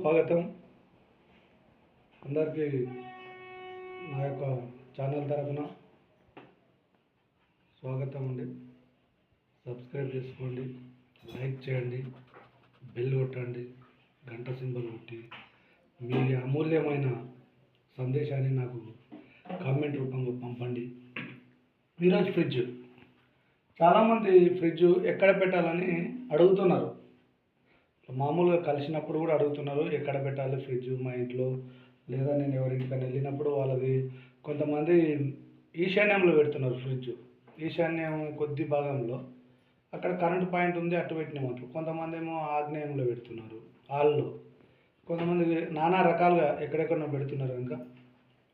స్వాగతం. అందరికీ నా యొక్క ఛానల్ తరఫున స్వాగతం అండి. సబ్స్క్రైబ్ చేసుకోండి, లైక్ చేయండి, బెల్ కొట్టండి, గంట సింబల్ కొట్టి మీ అమూల్యమైన సందేశాన్ని నాకు కామెంట్ రూపంలో పంపండి. ఈరోజు ఫ్రిడ్జ్, చాలామంది ఫ్రిడ్జ్ ఎక్కడ పెట్టాలని అడుగుతున్నారు. మామూలుగా కలిసినప్పుడు కూడా అడుగుతున్నారు, ఎక్కడ పెట్టాలి ఫ్రిడ్జ్ మా ఇంట్లో, లేదా నేను ఎవరింటికైనా వెళ్ళినప్పుడు వాళ్ళది కొంతమంది ఈశాన్యంలో పెడుతున్నారు ఫ్రిడ్జ్. ఈశాన్యం కొద్ది భాగంలో అక్కడ కరెంట్ పాయింట్ ఉంది, అటు పెట్టినామంటారు. కొంతమంది ఏమో ఆగ్నేయంలో పెడుతున్నారు, హాల్లో. కొంతమంది నానా రకాలుగా ఎక్కడెక్కడో పెడుతున్నారు. కనుక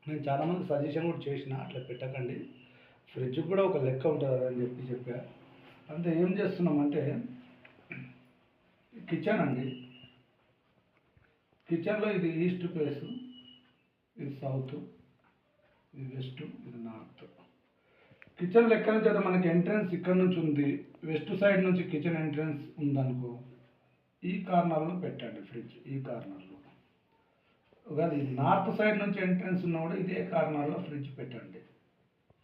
నేను చాలామంది సజెషన్ కూడా చేసిన, అట్లా పెట్టకండి, ఫ్రిడ్జ్ కూడా ఒక లెక్క ఉంటుంది అని చెప్పా. అంతే. ఏం చేస్తున్నామంటే కిచెన్ అండి. కిచెన్లో ఇది ఈస్ట్ ఫేసు, ఇది సౌత్, ఇది వెస్ట్, ఇది నార్త్. కిచెన్లో ఎక్కడి నుంచి అయితే మనకి ఎంట్రన్స్ ఇక్కడ నుంచి ఉంది, వెస్ట్ సైడ్ నుంచి కిచెన్ ఎంట్రన్స్ ఉందనుకో, ఈ కార్నర్లో పెట్టండి ఫ్రిడ్జ్. ఈ కార్నర్లో ఒకవేళ నార్త్ సైడ్ నుంచి ఎంట్రన్స్ ఉన్నా కూడా ఇదే కార్నర్లో ఫ్రిడ్జ్ పెట్టండి.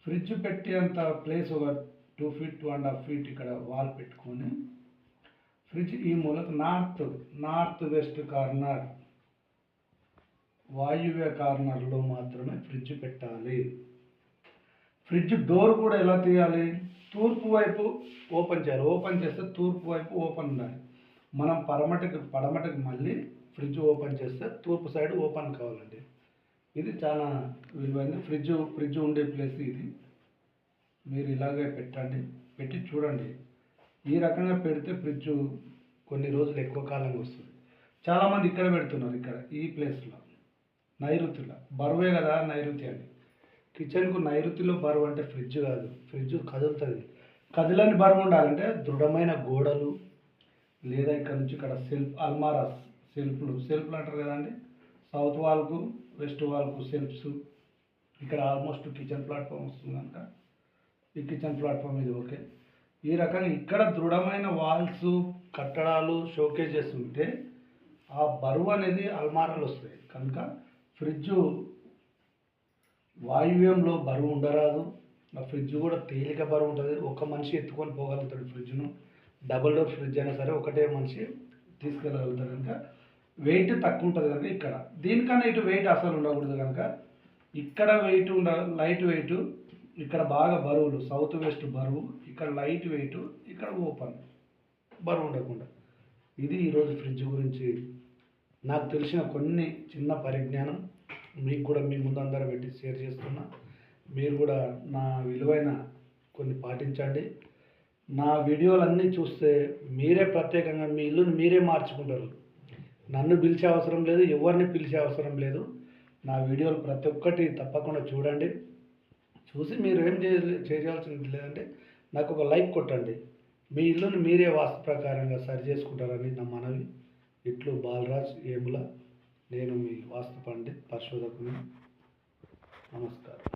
ఫ్రిడ్జ్ పెట్టేంత ప్లేస్ ఒక 2 feet 2.5 feet ఇక్కడ వాల్ పెట్టుకొని ఫ్రిడ్జ్ ఈ మూలకు నార్త్ వెస్ట్ కార్నర్, వాయువ్య కార్నర్లో మాత్రమే ఫ్రిడ్జ్ పెట్టాలి. ఫ్రిడ్జ్ డోర్ కూడా ఎలా తీయాలి? తూర్పు వైపు ఓపెన్ చేయాలి. ఓపెన్ చేస్తే తూర్పు వైపు ఓపెన్ ఉండాలి. మనం పడమటికి మళ్ళీ ఫ్రిడ్జ్ ఓపెన్ చేస్తే తూర్పు సైడ్ ఓపెన్ కావాలండి. ఇది చాలా విలువైంది. ఫ్రిడ్జ్ ఉండే ప్లేస్ ఇది. మీరు ఇలాగే పెట్టండి, పెట్టి చూడండి. ఈ రకంగా పెడితే ఫ్రిడ్జ్ కొన్ని రోజులు ఎక్కువ కాలంగా వస్తుంది. చాలామంది ఇక్కడ పెడుతున్నారు, ఇక్కడ ఈ ప్లేస్లో నైరుతిలో. బరువే కదా నైరుతి అని. కిచెన్కు నైరుతిలో బరువు అంటే ఫ్రిడ్జ్ కాదు. ఫ్రిడ్జ్ కదులుతుంది. కదిలని బరువు ఉండాలంటే దృఢమైన గోడలు, లేదా ఇక్కడ నుంచి ఇక్కడ అల్మారాస్, సెల్ఫ్లు అంటారు కదండి. సౌత్ వాల్కు వెస్ట్ వాల్కు సెల్ఫ్స్. ఇక్కడ ఆల్మోస్ట్ కిచెన్ ప్లాట్ఫామ్ వస్తుంది కనుక ఈ కిచెన్ ప్లాట్ఫామ్ ఇది ఓకే. ఈ రకంగా ఇక్కడ దృఢమైన వాల్స్, కట్టడాలు, షోకేజెస్ ఉంటే ఆ బరువు అనేది అల్మారాలు వస్తాయి. కనుక ఫ్రిడ్జ్ వాయువ్యంలో బరువు ఉండరాదు. ఆ ఫ్రిడ్జ్ కూడా తేలిక బరువు ఉంటుంది. ఒక మనిషి ఎత్తుకొని పోగలుగుతాడు ఫ్రిడ్జ్ను. డబుల్ డోర్ ఫ్రిడ్జ్ అయినా సరే ఒకటే మనిషి తీసుకెళ్ళగలుగుతాడు. కనుక వెయిట్ తక్కువ ఉంటుంది కనుక ఇక్కడ దీనికన్నా ఇటు వెయిట్ అసలు ఉండకూడదు. కనుక ఇక్కడ వెయిట్ లైట్ వెయిట్, ఇక్కడ బాగా బరువులు, సౌత్ వెస్ట్ బరువు, ఇక్కడ లైట్ వెయిట్, ఇక్కడ ఓపెన్, బరువు ఉండకుండా. ఇది ఈరోజు ఫ్రిడ్జ్ గురించి నాకు తెలిసిన కొన్ని చిన్న పరిజ్ఞానం మీకు కూడా మీ ముందు అందరూ పెట్టి షేర్ చేస్తున్నా. మీరు కూడా నా విలువైన కొన్ని పాటించండి. నా వీడియోలన్నీ చూస్తే మీరే ప్రత్యేకంగా మీ ఇల్లుని మీరే మార్చుకుంటారు. నన్ను పిలిచే అవసరం లేదు, ఎవరిని పిలిచే అవసరం లేదు. నా వీడియోలు ప్రతి ఒక్కటి తప్పకుండా చూడండి. చూసి మీరు ఏం చేయాల్సింది లేదంటే నాకు ఒక లైక్ కొట్టండి. మీ ఇల్లుని మీరే వాస్తు ప్రకారంగా సరి చేసుకుంటారని నా మనవి. ఇట్లు బాలరాజ్ ఏముల. నేను మీ వాస్తు పండిత్ పరిశోధకుని. నమస్కారం.